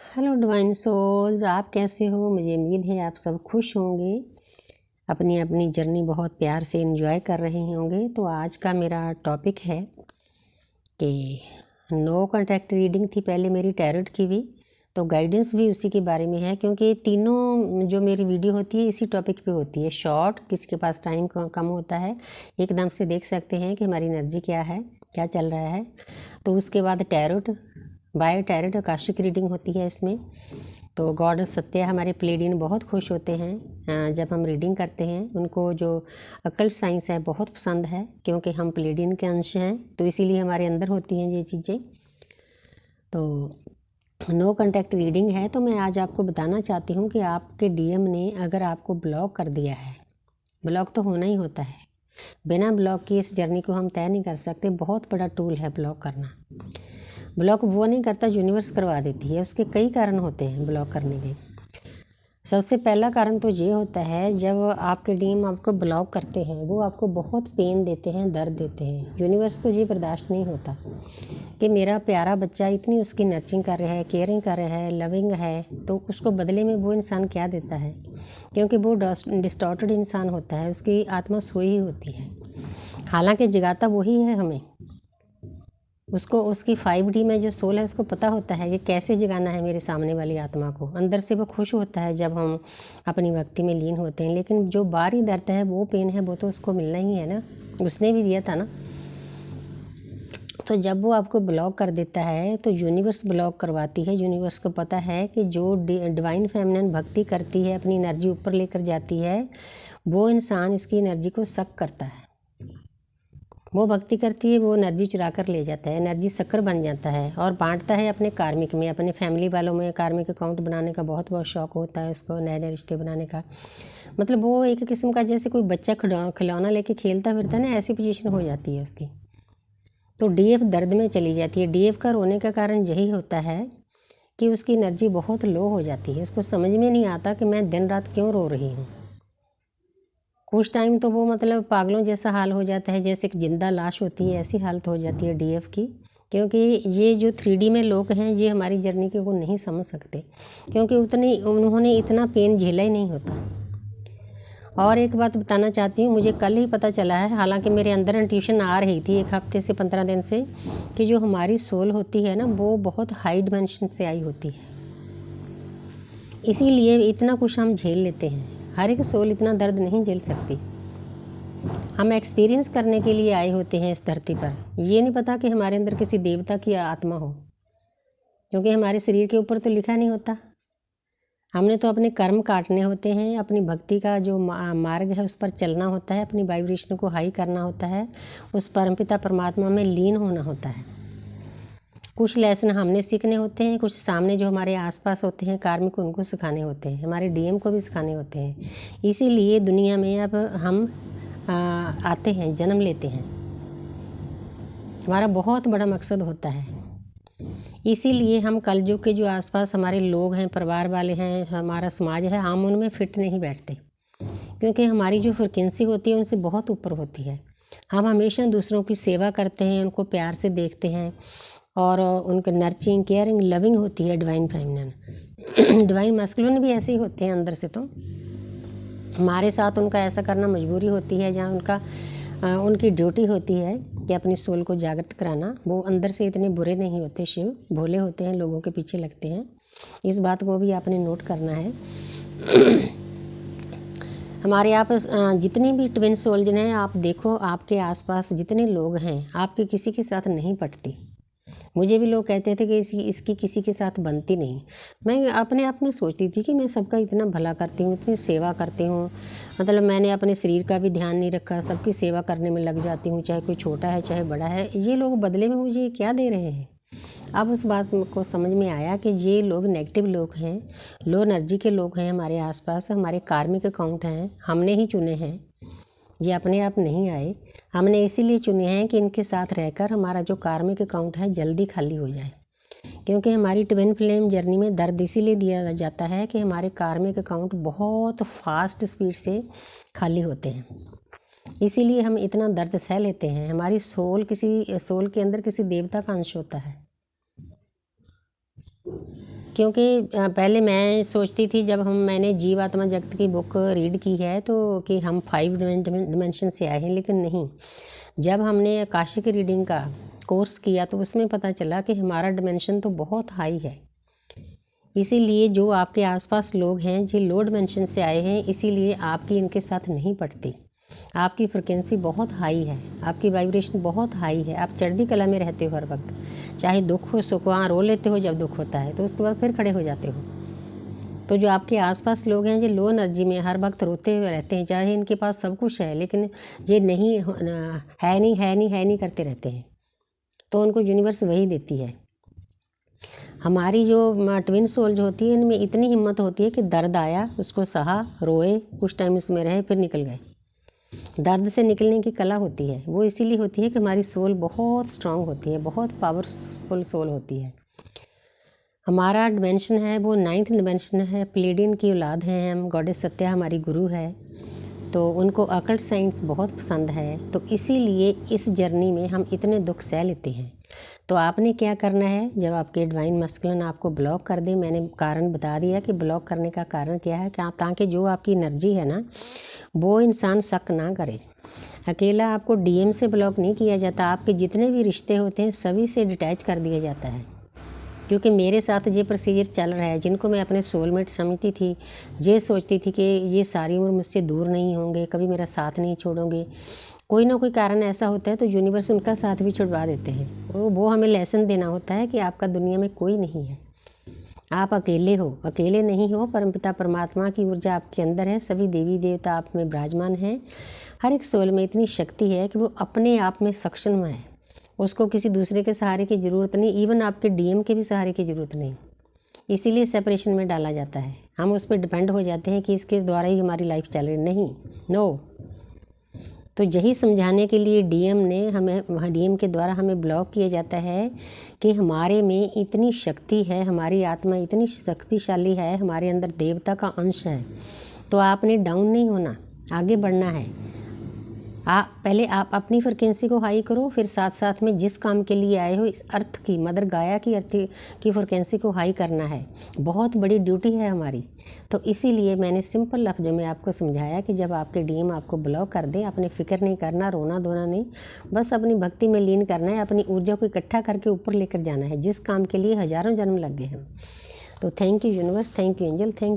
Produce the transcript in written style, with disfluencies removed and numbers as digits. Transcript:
Hello divine souls, आप कैसे हो? मुझे उम्मीद है आप सब खुश होंगे, अपनी अपनी जर्नी बहुत प्यार से एंजॉय कर रहे होंगे। तो आज का मेरा टॉपिक है कि नो कॉन्टैक्ट रीडिंग थी पहले मेरी टैरोट की भी, तो गाइडेंस भी उसी के बारे में है, क्योंकि तीनों जो मेरी वीडियो होती है इसी टॉपिक पे होती है। शॉर्ट, किसी के पास टाइम कम होता है, एकदम से देख सकते हैं कि हमारी एनर्जी क्या है, क्या चल रहा है। तो उसके बाद tarot, by tarot Akashic reading होती है इसमें। तो गॉड सत्या हमारे प्लेडियन बहुत खुश होते हैं जब हम रीडिंग करते हैं। उनको जो अकल्ट साइंस है बहुत पसंद है, क्योंकि हम प्लेडियन के अंश हैं, तो इसीलिए हमारे अंदर होती हैं ये चीज़ें। तो नो कॉन्टैक्ट रीडिंग है, तो मैं आज आपको बताना चाहती हूँ कि आपके डीएम ने अगर आपको ब्लॉक कर दिया है, ब्लॉक तो होना ही होता है, बिना ब्लॉक की इस जर्नी को हम तय नहीं कर सकते। बहुत बड़ा टूल है ब्लॉक करना। ब्लॉक वो नहीं करता, यूनिवर्स करवा देती है। उसके कई कारण होते हैं ब्लॉक करने के। सबसे पहला कारण तो ये होता है, जब आपके डीएम आपको ब्लॉक करते हैं, वो आपको बहुत पेन देते हैं, दर्द देते हैं। यूनिवर्स को ये बर्दाश्त नहीं होता कि मेरा प्यारा बच्चा इतनी उसकी नर्चिंग कर रहा है, केयरिंग कर रहा है, लविंग है, तो उसको बदले में वो इंसान क्या देता है? क्योंकि वो डिस्टॉर्टेड इंसान होता है, उसकी आत्मा सोई ही होती है, हालांकि जगाता वही है हमें। उसको उसकी 5D में जो सोल है उसको पता होता है कि कैसे जगाना है मेरे सामने वाली आत्मा को। अंदर से वो खुश होता है जब हम अपनी भक्ति में लीन होते हैं, लेकिन जो बाहरी दर्द है, वो पेन है, वो तो उसको मिलना ही है ना, उसने भी दिया था ना। तो जब वो आपको ब्लॉक कर देता है तो यूनिवर्स ब्लॉक करवाती है। यूनिवर्स को पता है कि जो डिवाइन फेमिनिन भक्ति करती है, अपनी एनर्जी ऊपर लेकर जाती है, वो इंसान इसकी एनर्जी को सक करता है। वो भक्ति करती है, वो एनर्जी चुरा कर ले जाता है, एनर्जी शक्कर बन जाता है और बांटता है अपने कार्मिक में, अपने फैमिली वालों में। कार्मिक अकाउंट बनाने का बहुत बहुत शौक होता है उसको, नए नए रिश्ते बनाने का। मतलब वो एक किस्म का जैसे कोई बच्चा खिलौना लेके खेलता फिरता है ना, ऐसी पोजीशन हो जाती है उसकी। तो डीएफ दर्द में चली जाती है। डीएफ का रोने का कारण यही होता है कि उसकी एनर्जी बहुत लो हो जाती है। उसको समझ में नहीं आता कि मैं दिन रात क्यों रो रही हूँ। कुछ टाइम तो वो मतलब पागलों जैसा हाल हो जाता है, जैसे एक जिंदा लाश होती है, ऐसी हालत हो जाती है डीएफ की। क्योंकि ये जो 3D में लोग हैं, ये हमारी जर्नी को नहीं समझ सकते, क्योंकि उन्होंने इतना पेन झेला ही नहीं होता। और एक बात बताना चाहती हूँ, मुझे कल ही पता चला है, हालांकि मेरे अंदर इंट्यूशन आ रही थी 1 हफ्ते से 15 दिन से, कि जो हमारी सोल होती है ना, वो बहुत हाई डिमेंशन से आई होती है। इसीलिए इतना कुछ हम झेल लेते हैं। हर एक सोल इतना दर्द नहीं झेल सकती। हम एक्सपीरियंस करने के लिए आए होते हैं इस धरती पर। ये नहीं पता कि हमारे अंदर किसी देवता की आत्मा हो, क्योंकि हमारे शरीर के ऊपर तो लिखा नहीं होता। हमने तो अपने कर्म काटने होते हैं, अपनी भक्ति का जो मार्ग है उस पर चलना होता है, अपनी वाइब्रेशन को हाई करना होता है, उस परमपिता परमात्मा में लीन होना होता है। कुछ लेसन हमने सीखने होते हैं, कुछ सामने जो हमारे आसपास होते हैं कार्मिक, उनको सिखाने होते हैं, हमारे डीएम को भी सिखाने होते हैं। इसीलिए दुनिया में अब हम आते हैं, जन्म लेते हैं। हमारा बहुत बड़ा मकसद होता है। इसीलिए हम कलयुग के जो आसपास हमारे लोग हैं, परिवार वाले हैं, हमारा समाज है, हम उनमें फिट नहीं बैठते, क्योंकि हमारी जो फ्रिक्वेंसी होती है उनसे बहुत ऊपर होती है। हम हमेशा दूसरों की सेवा करते हैं, उनको प्यार से देखते हैं, और उनके नर्चिंग, केयरिंग, लविंग होती है डिवाइन फेमिनिन। डिवाइन मैस्कुलिन भी ऐसे ही होते हैं अंदर से। तो हमारे साथ उनका ऐसा करना मजबूरी होती है, जहाँ उनकी ड्यूटी होती है कि अपनी सोल को जागृत कराना। वो अंदर से इतने बुरे नहीं होते, शिव भोले होते हैं, लोगों के पीछे लगते हैं। इस बात को भी आपने नोट करना है। हमारे आप जितनी भी ट्विन सोल हैं, आप देखो आपके आसपास जितने लोग हैं, आपके किसी के साथ नहीं पटती। मुझे भी लोग कहते थे कि इसकी किसी के साथ बनती नहीं। मैं अपने आप में सोचती थी कि मैं सबका इतना भला करती हूँ, इतनी सेवा करती हूँ, मतलब मैंने अपने शरीर का भी ध्यान नहीं रखा, सबकी सेवा करने में लग जाती हूँ, चाहे कोई छोटा है चाहे बड़ा है। ये लोग बदले में मुझे क्या दे रहे हैं? अब उस बात को समझ में आया कि ये लोग नेगेटिव लोग हैं, लो एनर्जी के लोग हैं हमारे आसपास, हमारे कार्मिक अकाउंट हैं, हमने ही चुने हैं। ये अपने आप नहीं आए, हमने इसीलिए चुने हैं कि इनके साथ रहकर हमारा जो कार्मिक अकाउंट है जल्दी खाली हो जाए। क्योंकि हमारी ट्विन फ्लेम जर्नी में दर्द इसीलिए दिया जाता है कि हमारे कार्मिक अकाउंट बहुत फास्ट स्पीड से खाली होते हैं। इसीलिए हम इतना दर्द सह लेते हैं। हमारी सोल के अंदर किसी देवता का अंश होता है, क्योंकि पहले मैं सोचती थी जब मैंने जीव आत्मा जगत की बुक रीड की है तो कि हम 5 डिमेंशन से आए हैं, लेकिन नहीं। जब हमने आकाशिक रीडिंग का कोर्स किया तो उसमें पता चला कि हमारा डिमेंशन तो बहुत हाई है। इसीलिए जो आपके आसपास लोग हैं जो लो डिमेंशन से आए हैं, इसीलिए आपकी इनके साथ नहीं पड़ती। आपकी फ्रिक्वेंसी बहुत हाई है, आपकी वाइब्रेशन बहुत हाई है। आप चढ़ती कला में रहते हो हर वक्त, चाहे दुख हो सुख हो। हाँ, रो लेते हो जब दुख होता है, तो उसके बाद फिर खड़े हो जाते हो। तो जो आपके आसपास लोग हैं जो लो एनर्जी में हर वक्त रोते हुए रहते हैं, चाहे इनके पास सब कुछ है लेकिन ये नहीं है नहीं है नहीं है नहीं करते रहते हैं, तो उनको यूनिवर्स वही देती है। हमारी जो ट्विन सोल जो होती है, इनमें इतनी हिम्मत होती है कि दर्द आया उसको सहा, रोए, कुछ टाइम उसमें रहे, फिर निकल गए। दर्द से निकलने की कला होती है। वो इसीलिए होती है कि हमारी सोल बहुत स्ट्रांग होती है, बहुत पावरफुल सोल होती है। हमारा डिमेंशन है वो 9th डिमेंशन है। प्लेडियन की औलाद हैं हम। गॉडेस सत्या हमारी गुरु है, तो उनको अकल्ट साइंस बहुत पसंद है। तो इसीलिए इस जर्नी में हम इतने दुख सह लेते हैं। तो आपने क्या करना है, जब आपके डिवाइन मस्कुलिन आपको ब्लॉक कर दे, मैंने कारण बता दिया कि ब्लॉक करने का कारण क्या है, क्या ताकि जो आपकी एनर्जी है ना वो इंसान शक ना करे। अकेला आपको डीएम से ब्लॉक नहीं किया जाता, आपके जितने भी रिश्ते होते हैं सभी से डिटैच कर दिया जाता है। क्योंकि मेरे साथ ये प्रोसीजर चल रहा है, जिनको मैं अपने सोलमेट समझती थी, ये सोचती थी कि ये सारी उम्र मुझसे दूर नहीं होंगे, कभी मेरा साथ नहीं छोड़ोगे, कोई ना कोई कारण ऐसा होता है तो यूनिवर्स उनका साथ भी छुड़वा देते हैं। वो हमें लेसन देना होता है कि आपका दुनिया में कोई नहीं है, आप अकेले हो, अकेले नहीं हो। परमपिता परमात्मा की ऊर्जा आपके अंदर है, सभी देवी देवता आप में विराजमान हैं। हर एक सोल में इतनी शक्ति है कि वो अपने आप में सक्षम है, उसको किसी दूसरे के सहारे की ज़रूरत नहीं, इवन आपके डीएम के भी सहारे की ज़रूरत नहीं। इसीलिए सेपरेशन में डाला जाता है। हम उस पर डिपेंड हो जाते हैं कि इसके द्वारा ही हमारी लाइफ चल रही, नहीं, नो। तो यही समझाने के लिए डीएम के द्वारा हमें ब्लॉक किया जाता है कि हमारे में इतनी शक्ति है, हमारी आत्मा इतनी शक्तिशाली है, हमारे अंदर देवता का अंश है। तो आपने डाउन नहीं होना, आगे बढ़ना है। पहले आप अपनी फ्रिक्वेंसी को हाई करो, फिर साथ साथ में जिस काम के लिए आए हो इस अर्थ की, मदर गाया की अर्थ की फ्रिक्वेंसी को हाई करना है। बहुत बड़ी ड्यूटी है हमारी। तो इसीलिए मैंने सिंपल लफ्ज़ों में आपको समझाया कि जब आपके डीएम आपको ब्लॉक कर दे, अपने फ़िक्र नहीं करना, रोना धोना नहीं, बस अपनी भक्ति में लीन करना है, अपनी ऊर्जा को इकट्ठा करके ऊपर लेकर जाना है, जिस काम के लिए हज़ारों जन्म लग गए हैं। तो thank you universe, thank you angel, thank